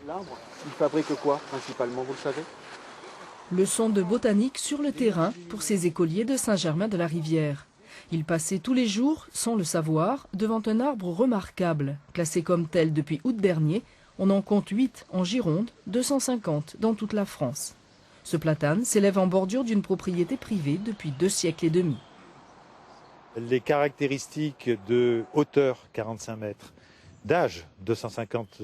L'arbre, il fabrique quoi principalement, vous le savez? Leçon de botanique sur le terrain pour ces écoliers de Saint-Germain-de-la-Rivière. Ils passaient tous les jours, sans le savoir, devant un arbre remarquable. Classé comme tel depuis août dernier, on en compte 8 en Gironde, 250 dans toute la France. Ce platane s'élève en bordure d'une propriété privée depuis 2 siècles et demi. Les caractéristiques de hauteur, 45 mètres, d'âge, 250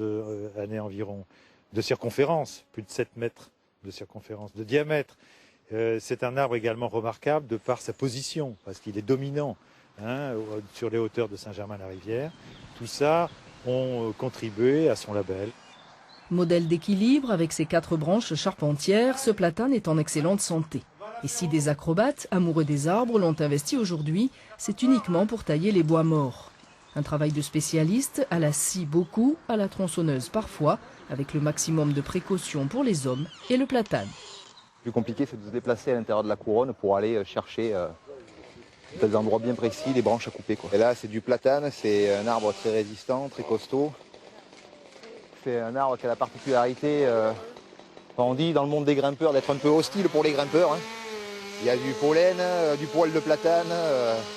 années environ, de circonférence, plus de 7 mètres de circonférence, de diamètre. C'est un arbre également remarquable de par sa position, parce qu'il est dominant sur les hauteurs de Saint-Germain-la-Rivière. Tout ça ont contribué à son label. Modèle d'équilibre avec ses 4 branches charpentières, ce platane est en excellente santé. Et si des acrobates, amoureux des arbres, l'ont investi aujourd'hui, c'est uniquement pour tailler les bois morts. Un travail de spécialiste, à la scie beaucoup, à la tronçonneuse parfois, avec le maximum de précautions pour les hommes et le platane. Le plus compliqué, c'est de se déplacer à l'intérieur de la couronne pour aller chercher des endroits bien précis, les branches à couper, quoi. Et là, c'est du platane, c'est un arbre très résistant, très costaud. C'est un arbre qui a la particularité, on dit dans le monde des grimpeurs, d'être un peu hostile pour les grimpeurs. Il y a du pollen, du poil de platane,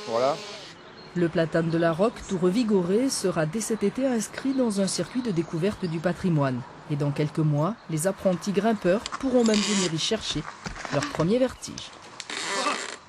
voilà. Le platane de la Roque, tout revigoré, sera dès cet été inscrit dans un circuit de découverte du patrimoine. Et dans quelques mois, les apprentis grimpeurs pourront même venir y chercher leur premier vertige.